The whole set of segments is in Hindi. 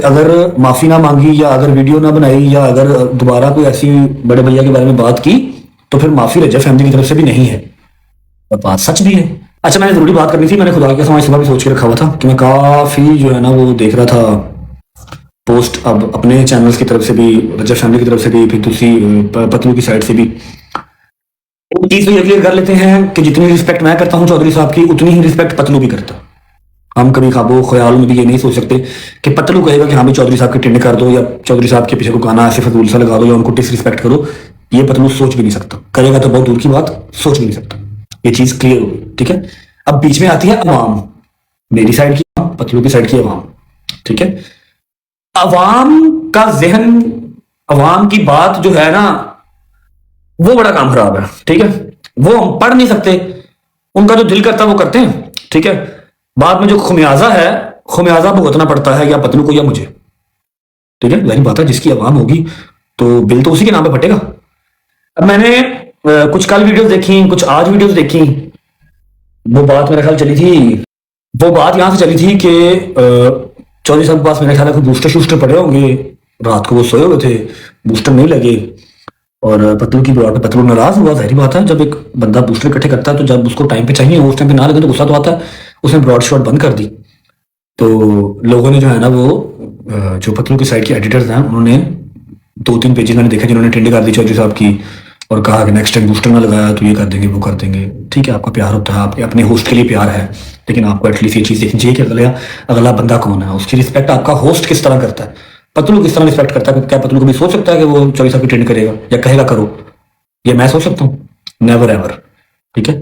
अगर माफी ना मांगी या अगर वीडियो ना बनाई या अगर दोबारा कोई ऐसी बड़े भैया के बारे में बात की तो फिर माफी रजा फैमिली की तरफ से भी नहीं है। और बात सच भी है। अच्छा, मैंने जरूरी बात करनी थी। मैंने खुदा के समय सुबह भी सोच के रखा हुआ था कि मैं काफी जो है ना वो देख रहा था पोस्ट, अब अपने चैनल्स की तरफ से भी, रजा फैमिली की तरफ से भी, फिर दूसरी पतलू की साइड से भी। एक चीज तो ये क्लियर कर लेते हैं कि जितनी रिस्पेक्ट मैं करता हूँ चौधरी साहब की, उतनी ही रिस्पेक्ट पतलू भी करता। हम कभी ख्वाबो ख्याल में भी ये नहीं सोच सकते कि पतलू कहेगा कि हाँ भाई चौधरी साहब की टिंड कर दो या चौधरी साहब के पीछे को गाना ऐसे फजूल सा लगा दो या उनको डिसरिस्पेक्ट करो। ये पतलू सोच भी नहीं सकता, करेगा तो बहुत दूर की बात, सोच भी नहीं सकता। ये चीज क्लियर हो गई, ठीक है। अब बीच में आती है अवाम, मेरी साइड की अवाम, पतलू की साइड की अवाम, ठीक है। अवाम का जहन, अवाम की बात जो है ना, वो बड़ा काम खराब है, ठीक है। वो हम पढ़ नहीं सकते, उनका जो दिल करता है वो करते हैं, ठीक है। बाद में जो खुमियाजा है, खुमियाजा भुगतना पड़ता है या पतलू को या मुझे, ठीक है। वही बात है, जिसकी आवाम होगी तो बिल तो उसी के नाम पे फटेगा। अब मैंने कुछ कल वीडियोस देखी, कुछ आज वीडियोस देखी। वो बात मेरे ख्याल चली थी, वो बात यहां से चली थी कि चौधरी साहब के पास मेरे ख्याल है बूस्टर शूस्टर पड़े होंगे, रात को वो सोए हुए थे, बूस्टर नहीं लगे। और पतलू की बात पे पतलू नाराज हुआ, जाहिर बात है। जब एक बंदा बूस्टर इकट्ठे करता है तो जब उसको टाइम पे चाहिए उस टाइम पे ना लगे तो गुस्सा तो आता है। उसने ब्रॉड शॉट बंद कर दी। तो लोगों ने जो है ना वो जो पतलू की साइड के एडिटर्स हैं उन्होंने 2-3 पेजेस मैंने देखे जिन्होंने टिंडी कर दी चौधरी साहब की और कहा कि नेक्स्ट टाइम बूस्टर ना लगाया तो ये कर देंगे वो कर देंगे। ठीक है, आपका प्यार होता है, आपके अपने होस्ट के लिए प्यार है, लेकिन आपको एटलीस्ट ये चीज़ देखनी चाहिए कि अगला अगला बंदा कौन है, उसकी रिस्पेक्ट आपका होस्ट किस तरह करता है, पतलू किस तरह रिस्पेक्ट करता है। क्या पतलू कभी सोच सकता है कि वो चौधरी साहब की ट्रेंड करेगा या कहेगा करो? ये मैं सोच सकता हूँ? नेवर एवर, ठीक है।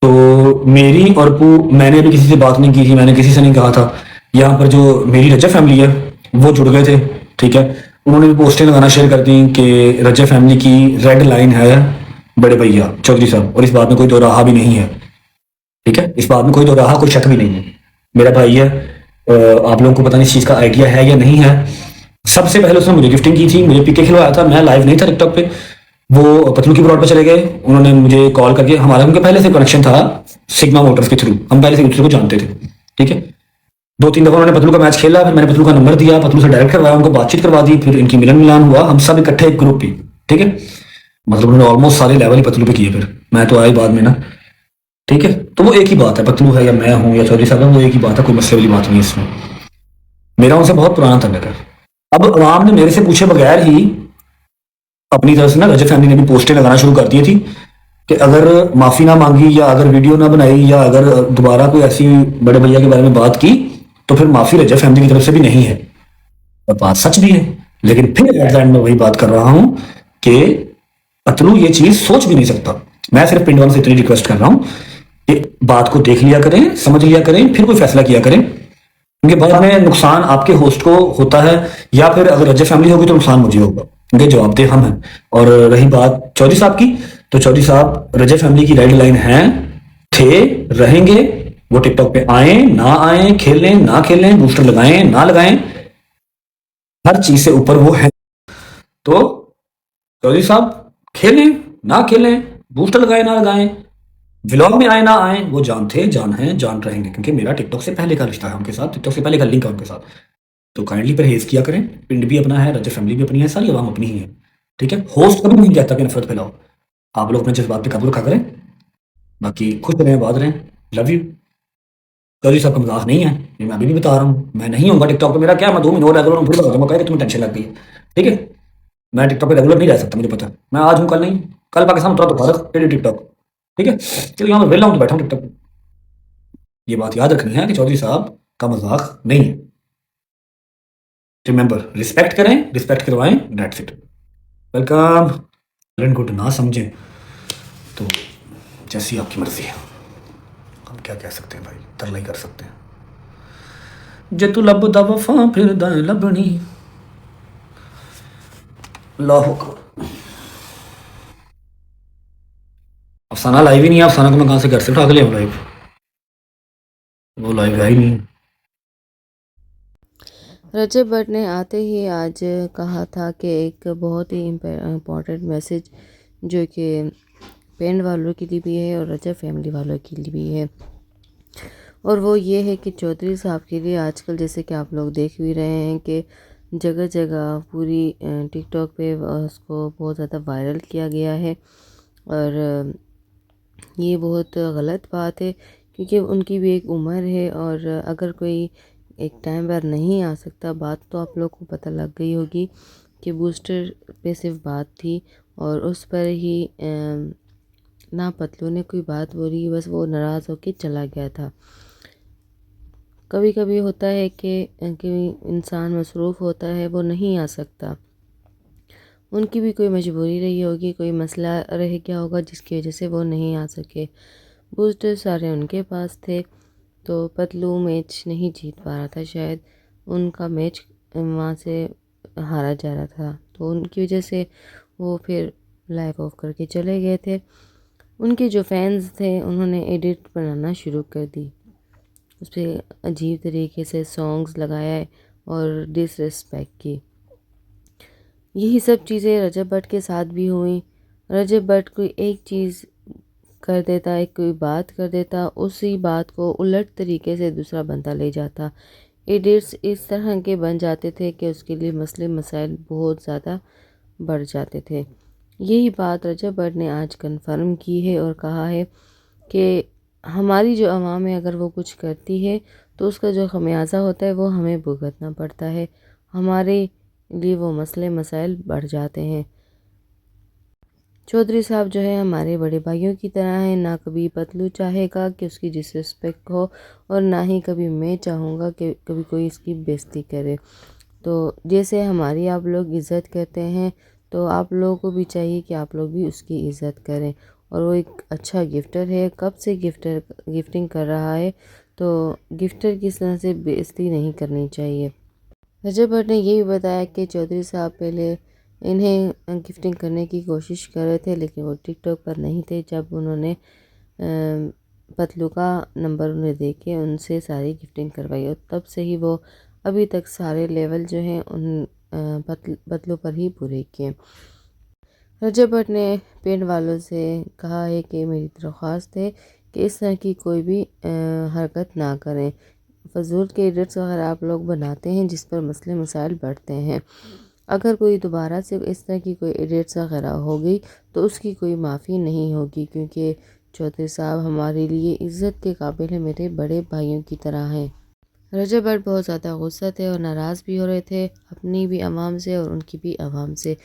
तो मेरी और मैंने अभी किसी से बात नहीं की थी, मैंने किसी से नहीं कहा था। यहाँ पर जो मेरी रजा फैमिली है वो जुड़ गए थे, ठीक है। उन्होंने भी पोस्टें लगाना शेयर कर दी कि रजा फैमिली की रेड लाइन है बड़े भैया चौधरी साहब, और इस बात में कोई दो राहा भी नहीं है, ठीक है। इस बात में कोई दो राहा, कोई शक भी नहीं है। मेरा भाई है, आप लोगों को पता नहीं इस चीज़ का आइडिया है या नहीं है। सबसे पहले उसने मुझे गिफ्टिंग की थी, मुझे पीके खिलवाया था, मैं लाइव नहीं था टिकटॉक पे। वो पतलू की ब्रॉड पे चले गए, उन्होंने मुझे कॉल करके, हमारा उनके पहले से कनेक्शन था सिग्मा मोटर्स के थ्रू, हम पहले से एक दूसरे को जानते थे, ठीक है। 2-3 दफा उन्होंने पतलू का मैच खेला, फिर मैंने पतलू का नंबर दिया, पतलू से डायरेक्ट करवाया, उनको बातचीत करवा दी, फिर इनकी मिलन मिलान हुआ, हम सब इकट्ठे एक ग्रुप ही, ठीक है। मतलब उन्होंने ऑलमोस्ट सारे लेवल ही पतलू पे किए, फिर मैं तो आया बाद में ना, ठीक है। तो वो एक ही बात है, पतलू है या मैं हूँ या चौधरी साहब है, वो एक ही बात है, कोई मसले वाली बात नहीं है इसमें। मेरा उनसे बहुत पुराना तल्लक है। अब अवाम ने मेरे से पूछे बगैर ही अपनी तरफ से ना रजत फैमिली ने भी पोस्टें लगाना शुरू कर दी थी कि अगर माफी ना मांगी या अगर वीडियो ना बनाई या अगर दोबारा कोई ऐसी बड़े भैया के बारे में बात की तो फिर माफी रजत फैमिली की तरफ से भी नहीं है। और बात सच भी है, लेकिन फिर एट द एंड में वही बात कर रहा हूं कि पतलू ये चीज सोच भी नहीं सकता। मैं सिर्फ पिंडवन से इतनी रिक्वेस्ट कर रहा हूं कि बात को देख लिया करें, समझ लिया करें, फिर कोई फैसला किया करें, क्योंकि बाद में नुकसान आपके होस्ट को होता है या फिर अगर रजा फैमिली होगी तो नुकसान मुझे होगा, क्योंकि जवाबदेह हम हैं। और रही बात चौधरी साहब की, तो चौधरी साहब रजा फैमिली की रेड लाइन हैं, थे, रहेंगे। वो टिकटॉक पे आए ना आए, खेलें ना खेलें, बूस्टर लगाएं ना लगाएं, हर चीज से ऊपर वो है। तो चौधरी साहब खेलें ना खेलें, बूस्टर लगाए ना लगाएं, व्लॉग में आए ना आए, वो जान थे, जान हैं, जान रहेंगे, क्योंकि मेरा टिकटॉक से पहले का रिश्ता है उनके साथ, टिकटॉक से पहले का लिंक है उनके साथ। तो काइंडली परहेज किया करें। पिंड भी अपना है, रजा फैमिली भी अपनी है, सारी आवाम अपनी ही है, ठीक है। होस्ट कभी नहीं कहता कि नफरत फैलाओ। आप लोग अपने जज्बात पे काबू रखा करें, बाकी खुश रहें, आबाद रहें। Love you. चौधरी साहब का मजाक नहीं है, ये मैं अभी भी बता रहा हूँ। मैं नहीं होऊंगा टिकटॉक पे, मेरा क्या, मैं 2 महीने और रेगुलर हूँ, फिर बता दूंगा कहे कि तुम्हें टेंशन लग गई है, ठीक है। मैं टिकटॉक पे रेगुलर नहीं रह सकता, मुझे पता है। मैं आज हूँ कल नहीं, कल पाकिस्तान उतरा तो भारत, फिर टिकटॉक, ठीक है। चलिए यहाँ मैं वेला हूँ तो बैठा हूँ टिकटॉक पे। ये बात याद रखनी है कि चौधरी साहब का मजाक नहीं है। रिमेंबर, रिस्पेक्ट करें, रिस्पेक्ट करवाएं, that's it. Welcome. Talent good ना समझें तो जैसी आपकी मर्जी है, हम क्या कह सकते हैं भाई, तरला ही कर सकते हैं। जे तू लभदा वफा फिरदा लभनी, अल्लाह अकबर। अफसाना लाइव ही नहीं है, अफसाना को मैं कहाँ से घर से उठा के ले आऊँ लाइव, वो लाइव है ही नहीं। रजब भट्ट ने आते ही आज कहा था कि एक बहुत ही इम्पोर्टेंट मैसेज जो कि पेंड वालों के लिए भी है और रजब फैमिली वालों के लिए भी है। और वो ये है कि चौधरी साहब के लिए आजकल जैसे कि आप लोग देख भी रहे हैं कि जगह जगह पूरी टिकटॉक पे उसको बहुत ज़्यादा वायरल किया गया है। और ये बहुत गलत बात है, क्योंकि उनकी भी एक उम्र है, और अगर कोई एक टाइम पर नहीं आ सकता, बात तो आप लोग को पता लग गई होगी कि बूस्टर पे सिर्फ बात थी, और उस पर ही ना पतलू ने कोई बात बोली, बस वो नाराज़ होकर चला गया था। कभी कभी होता है कि इंसान मसरूफ़ होता है, वो नहीं आ सकता, उनकी भी कोई मजबूरी रही होगी, कोई मसला रह गया होगा जिसकी वजह से वो नहीं आ सके। बूस्टर सारे उनके पास थे, तो पतलू मैच नहीं जीत पा रहा था, शायद उनका मैच वहाँ से हारा जा रहा था, तो उनकी वजह से वो फिर लाइव ऑफ करके चले गए थे। उनके जो फैंस थे उन्होंने एडिट बनाना शुरू कर दी, उस पर अजीब तरीके से सॉन्ग्स लगाया और डिसरिस्पेक्ट की। यही सब चीज़ें रजब भट्ट के साथ भी हुई। रजब भट्ट कोई एक चीज़ कर देता, एक कोई बात कर देता, उसी बात को उलट तरीके से दूसरा बंदा ले जाता। एडिट्स इस तरह के बन जाते थे कि उसके लिए मसले मसाइल बहुत ज़्यादा बढ़ जाते थे। यही बात रजब भट्ट ने आज कन्फर्म की है और कहा है कि हमारी जो आवाम है, अगर वो कुछ करती है तो उसका जो खमियाजा होता है वो हमें भुगतना पड़ता है, हमारे लिए वो मसले मसाइल बढ़ जाते हैं। चौधरी साहब जो है हमारे बड़े भाइयों की तरह हैं, ना कभी पतलू चाहेगा कि उसकी डिसरिस्पेक्ट हो, और ना ही कभी मैं चाहूँगा कि कभी कोई इसकी बेइज्जती करे। तो जैसे हमारी आप लोग इज़्ज़त करते हैं, तो आप लोगों को भी चाहिए कि आप लोग भी उसकी इज़्ज़त करें। और वो एक अच्छा गिफ्टर है, कब से गिफ्टिंग कर रहा है, तो गिफ्टर की तरह से बेइज्जती नहीं करनी चाहिए। रजब भट्ट ने ये भी बताया कि चौधरी साहब पहले इन्हें गिफ्टिंग करने की कोशिश कर रहे थे, लेकिन वो टिकटॉक पर नहीं थे। जब उन्होंने पतलू का नंबर उन्हें दे के उनसे सारी गिफ्टिंग करवाई, और तब से ही वो अभी तक सारे लेवल जो हैं उन पतलू पर ही पूरे किए। रजब भट्ट ने पेंट वालों से कहा है कि मेरी दरख्वास्त है कि इस तरह की कोई भी हरकत ना करें। फजूल के एडिट्स वगैरह आप लोग बनाते हैं जिस पर मसले मसाइल बढ़ते हैं। अगर कोई दोबारा से इस तरह की कोई एडिट्स वगैरह हो गई तो उसकी कोई माफ़ी नहीं होगी, क्योंकि चौधरी साहब हमारे लिए इज़्ज़त के काबिल है, मेरे बड़े भाइयों की तरह हैं। रजब भट्ट बहुत ज़्यादा गुस्सा थे और नाराज़ भी हो रहे थे, अपनी भी आवाम से और उनकी भी आवाम से,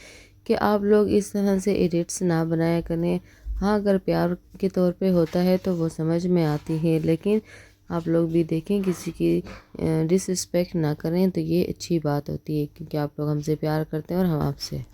कि आप लोग इस तरह से एडिट्स ना बनाया करें। हाँ, अगर प्यार के तौर पे होता है तो वो समझ में आती है, लेकिन आप लोग भी देखें किसी की डिसरिस्पेक्ट ना करें, तो ये अच्छी बात होती है, क्योंकि आप लोग हमसे प्यार करते हैं और हम आपसे।